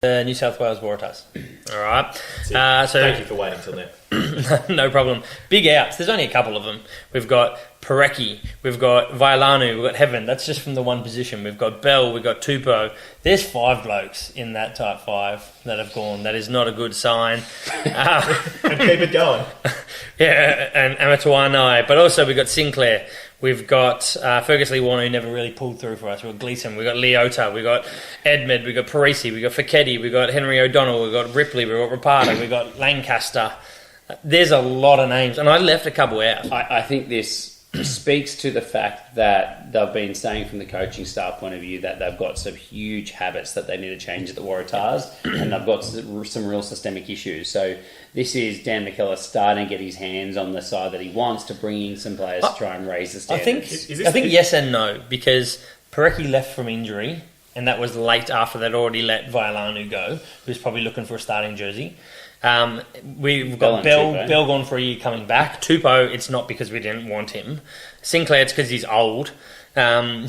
the New South Wales Waratahs. All right. So thank you for waiting till now. No problem. Big outs. There's only a couple of them. We've got Parecki, we've got Vailanu, we've got Heaven. That's just from the one position. We've got Bell, we've got Tupou. There's 5 blokes in that type 5 that have gone. That is not a good sign. And keep it going. Yeah, and Amatuanai. But also we've got Sinclair. We've got Fergus Lee Warner, who never really pulled through for us. We've got Gleeson, we've got Leota, we've got Edmed, we've got Parisi, we've got Fiketti, we've got Henry O'Donnell, we've got Ripley, we've got Rapata, we've got Lancaster. There's a lot of names, and I left a couple out. I think this speaks to the fact that they've been saying from the coaching staff point of view that they've got some huge habits that they need to change at the Waratahs, and they've got some real systemic issues. So this is Dan McKellar starting to get his hands on the side that he wants to bring in some players to try and raise the standards. I think yes and no, because Parecki left from injury, and that was late after they'd already let Vailanu go, who's probably looking for a starting jersey. We've got Bell gone for a year coming back. Tupou, it's not because we didn't want him. Sinclair, it's because he's old. Gleeson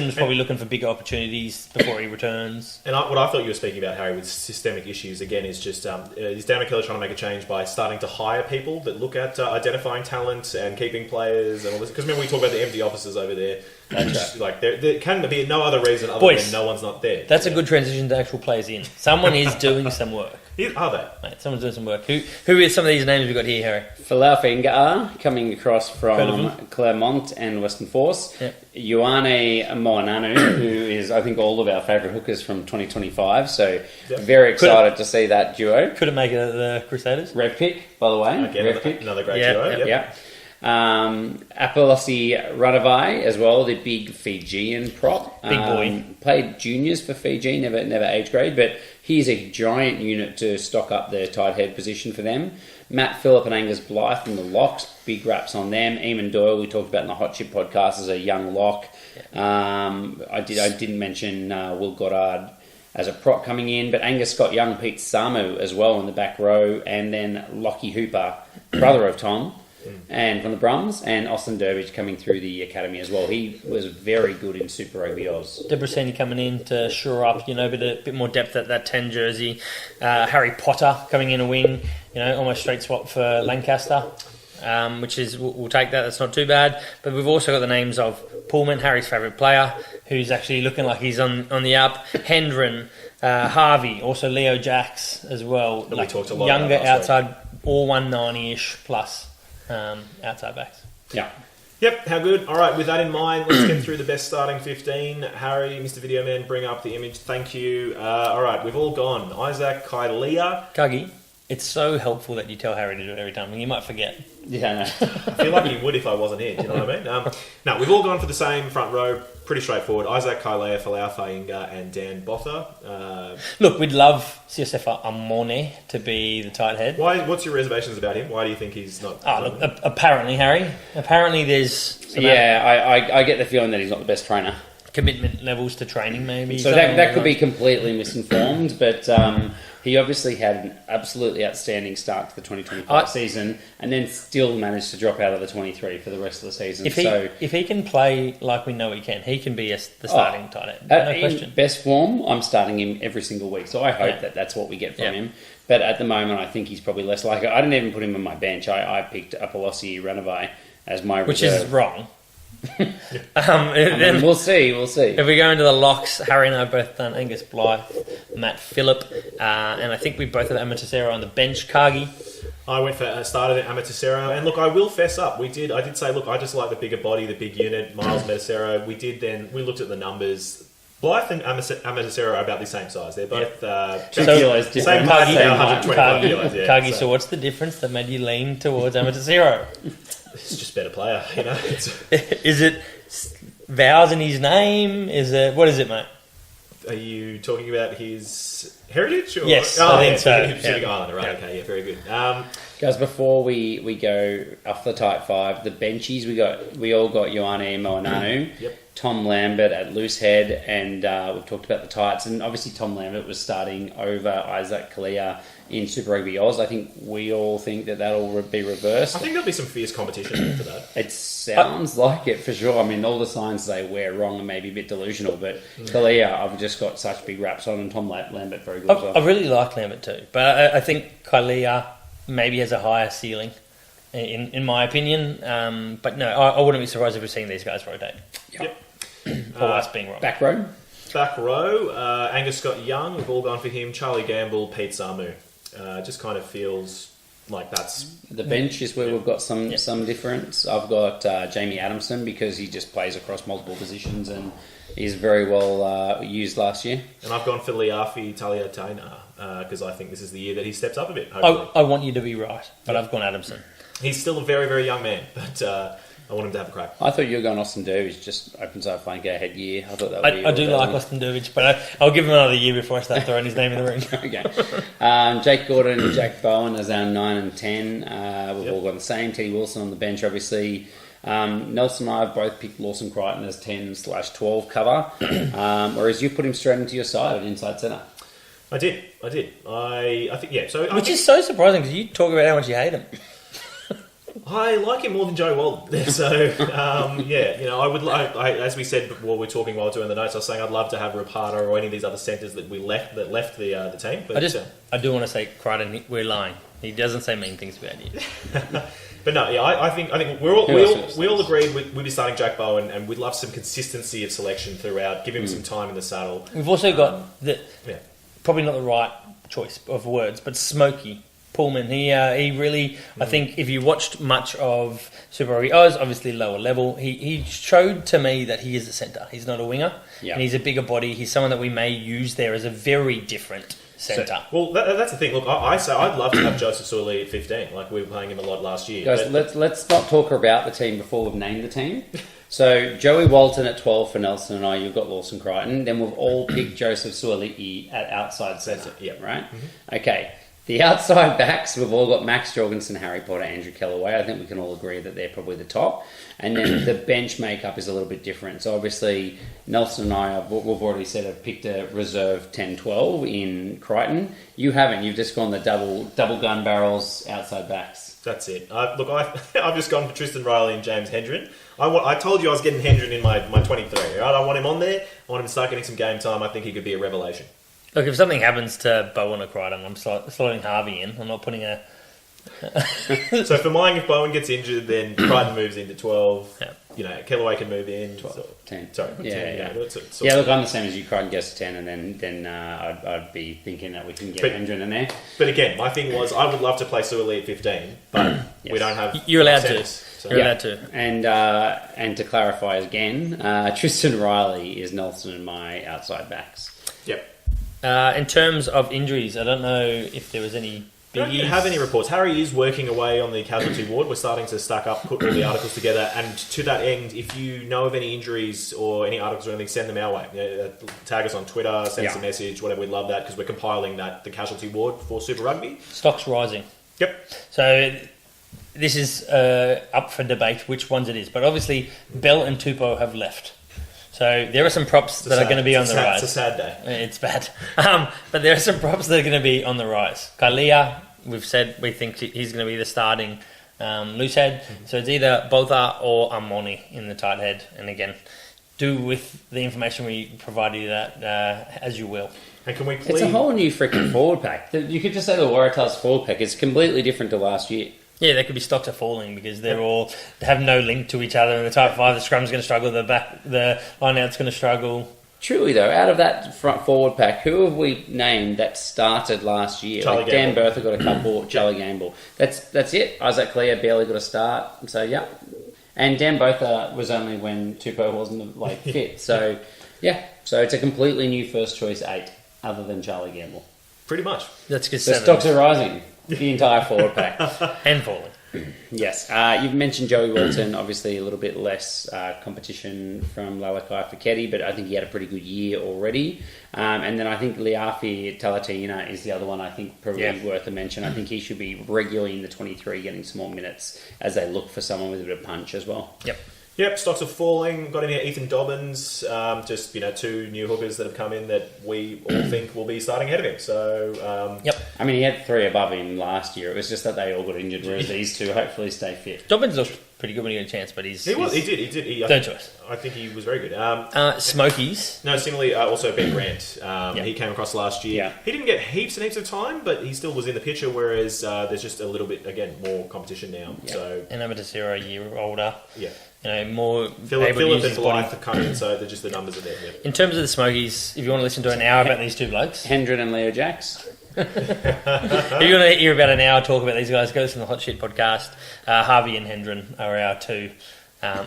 was probably looking for bigger opportunities before he returns. And what I thought you were speaking about, Harry, with systemic issues, again, is just is Dan McKellar trying to make a change by starting to hire people that look at identifying talent and keeping players and all this? Because remember we talk about the empty offices over there. That's right. There can be no other reason other than no one's not there. That's a good transition to actual players in. Someone is doing some work. Are they? Mate, someone's doing some work. Who is some of these names we've got here, Harry? Falau Fenga'a coming across from Claremont and Western Force. Yep. Ioane Moananu, who is, I think, all of our favourite hookers from 2025. So very excited to see that duo. Couldn't make it at the Crusaders. Red pick, by the way. Again, another great duo. Yep. Apolosi Radavai as well, the big Fijian prop. Big boy. Played juniors for Fiji, never age grade, but he's a giant unit to stock up the tight head position for them. Matt Phillip and Angus Blythe from the locks, big raps on them. Eamon Doyle, we talked about in the Hot Chip podcast, as a young lock. I didn't mention Will Goddard as a prop coming in, but Angus Scott Young, Pete Samu as well in the back row, and then Lockie Hooper, brother of Tom, and from the Brums, and Austin Durbridge coming through the academy as well. He was very good in Super Rugby Oz. Debrasini coming in to shore up, a bit more depth at that 10 jersey. Harry Potter coming in a wing, almost straight swap for Lancaster, which is, we'll take that. That's not too bad. But we've also got the names of Pullman, Harry's favourite player, who's actually looking like he's on the up. Hendren, Harvey, also Leo Jacks as well. We talked a lot younger about outside, all 190-ish plus. Outside backs. Yeah. Yep, how good. All right, with that in mind, let's get through the best starting 15. Harry, Mr. Video Man, bring up the image. Thank you. All right, we've all gone. Isaac, Kailea. Cargie, it's so helpful that you tell Harry to do it every time. You might forget. Yeah, no. I feel like he would if I wasn't here, do you know what I mean? No, we've all gone for the same front row. Pretty straightforward. Isaac, Kailea, Falau Fainga, and Dan Botha. Look, we'd love Siosefa Amone to be the tight head. Why? What's your reservations about him? Why do you think he's not? Apparently, Harry. Apparently, there's I get the feeling that he's not the best trainer. Commitment levels to training, maybe. So that could be completely misinformed, but he obviously had an absolutely outstanding start to the 2025 season, and then still managed to drop out of the 23 for the rest of the season. If he can play like we know he can be the starting tight end. No question. In best form, I'm starting him every single week, so I hope that's what we get from him. But at the moment, I think he's probably less likely. I didn't even put him on my bench. I picked Apolosi Ranavai as my reserve. Which is wrong. We'll see. If we go into the locks, Harry and I both done Angus Blythe, Matt Phillip, and I think we both had Amatosero on the bench. Cargie. I started at Amatosero, and look, I will fess up. I did say, look, I just like the bigger body, the big unit. Miles Metasero. We looked at the numbers. Blythe and Amatosero are about the same size. They're both 2 kilos different. Same height, 125 kilos. Yeah, Cargie. So what's the difference that made you lean towards Amatosero? He's just a better player, Is it vowels in his name? What is it, mate? Are you talking about his heritage? Or? Yes, I think so. Pacific Islander, right? Okay, yeah, very good. Guys, before we go off the tight 5, the benchies we all got Ioane Moananu. Yep. Tom Lambert at loose head, and we've talked about the tights. And obviously Tom Lambert was starting over Isaac Kalia in Super Rugby Oz. I think we all think that'll be reversed. I think there'll be some fierce competition for that. It sounds like it for sure. I mean, all the signs say we're wrong and maybe a bit delusional, but Kalia, I've just got such big raps on, and Tom Lambert very good as well. I really like Lambert too, but I think Kalia maybe has a higher ceiling, in my opinion. But no, I wouldn't be surprised if we're seeing these guys rotate. Yep. Or us being wrong. Back row? Back row, Angus Scott Young, we've all gone for him. Charlie Gamble, Pete Samu. Just kind of feels like that's... The bench is where we've got some difference. I've got Jamie Adamson because he just plays across multiple positions and he's very well used last year. And I've gone for Liafi Taliataina because I think this is the year that he steps up a bit, hopefully. I want you to be right, but I've gone Adamson. He's still a very, very young man, but I want him to have a crack. I thought you were going Austin Dervish, just opens up flank head year. I thought that would be... I do like Austin Dervish, but I'll give him another year before I start throwing his name in the ring. Okay. Jake Gordon and Jack Bowen as our 9 and 10. We've all got the same. Teddy Wilson on the bench, obviously. Nelson and I have both picked Lawson Crichton as 10/12 cover, whereas you put him straight into your side at inside centre. I did. I think, yeah. So Which is so surprising because you talk about how much you hate him. I like him more than Joey Walden. So, yeah, you know, I would like, as we said while we were talking while doing the notes, I was saying I'd love to have Rapata or any of these other centres that left the team. But I do want to say, Crichton, we're lying. He doesn't say mean things about you. But no, yeah, I think we all agreed we'd be starting Jack Bowen, and we'd love some consistency of selection throughout. Give him some time in the saddle. We've also got probably not the right choice of words, but Smoky Pullman. He really, I think, if you watched much of Super Rugby, obviously lower level. He showed to me that he is a centre. He's not a winger, and he's a bigger body. He's someone that we may use there as a very different centre. Well, that's the thing. Look, I say I'd love to have Joseph Soiley at 15. Like we were playing him a lot last year. Guys, let's not talk about the team before we've named the team. So Joey Walton at 12 for Nelson and I. You've got Lawson Crichton. Then we've all picked Joseph Soiley at outside centre. Yeah, right. Mm-hmm. Okay. The outside backs, we've all got Max Jorgensen, Harry Potter, Andrew Kellaway. I think we can all agree that they're probably the top. And then the bench makeup is a little bit different. So obviously, Nelson and I, we've already said, have picked a reserve 10-12 in Crichton. You haven't. You've just gone the double gun barrels outside backs. That's it. Look, I've just gone for Tristan Riley and James Hendren. I told you I was getting Hendren in my 23. Right? I want him on there. I want him to start getting some game time. I think he could be a revelation. Look, if something happens to Bowen or Crichton, I'm slotting Harvey in. I'm not putting a... So for mine, if Bowen gets injured, then Crichton moves into 12. Yeah. You know, Kellaway can move in. 10. Sorry, yeah, 10. Yeah, look, I'm the same as you. Crichton gets 10, and then I'd be thinking that we can get Hendren in there. But again, my thing was I would love to play Suoli at 15, but we don't have... You're allowed to. So. You're allowed to. And to clarify again, Tristan Riley is Nelson and my outside backs. Yep. In terms of injuries, I don't know if there was any biggies. I don't have any reports. Harry is working away on the casualty ward. We're starting to stack up, put all the articles together, and to that end, if you know of any injuries or any articles or anything, send them our way. Tag us on Twitter, send us a message, whatever. We'd love that because we're compiling the casualty ward for Super Rugby. Stock's rising. Yep. So this is up for debate which ones it is, but obviously Bell and Tupou have left. So there are some props that are going to be on the rise. It's a sad day. It's bad. But there are some props that are going to be on the rise. Kalia, we've said we think he's going to be the starting loose head. Mm-hmm. So it's either Botha or Amoni in the tight head. And again, do with the information we provided you that as you will. And can we please... It's a whole new freaking forward pack. You could just say the Waratahs forward pack. It's completely different to last year. Yeah, they could be stocks are falling because they have no link to each other. In the type 5, the scrum's going to struggle. The line out's going to struggle. Truly, though, out of that front forward pack, who have we named that started last year? Charlie Dan Bertha got a couple. Charlie Gamble. That's it. Isaac Clear barely got a start. So yeah, and Dan Bertha was only when Tupou wasn't fit. So yeah, so it's a completely new first choice 8, other than Charlie Gamble. Pretty much. That's because the stocks are rising. The entire forward pack. And falling. Yes. You've mentioned Joey Walton, obviously a little bit less competition from Lalakai for Keddy, but I think he had a pretty good year already. And then I think Liafi Talatina is the other one I think probably worth a mention. I think he should be regularly in the 23 getting some more minutes as they look for someone with a bit of punch as well. Yep. Yep, stocks are falling. Got in here Ethan Dobbins, just 2 new hookers that have come in that we all think will be starting ahead of him. So, Yep. I mean, he had 3 above him last year. It was just that they all got injured, whereas these 2 hopefully stay fit. Dobbins looked pretty good when he got a chance, but he did. third choice. I think he was very good. Smokies. No, similarly, also Ben Grant. Yeah. He came across last year. Yeah. He didn't get heaps and heaps of time, but he still was in the picture, whereas there's just a little bit, again, more competition now. Yeah. So, And Amateur a year older. yeah. More Philip able to use and his body. Blythe are coming, so they're just the numbers are there. Yeah. In terms of the Smokies, if you want to listen to an hour about these 2 blokes, Hendren and Leo Jacks. if you want to hear about an hour talk about these guys, go listen to the Hot Shit podcast. Harvey and Hendren are our 2.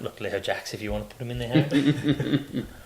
Look, Leo Jacks, if you want to put them in there.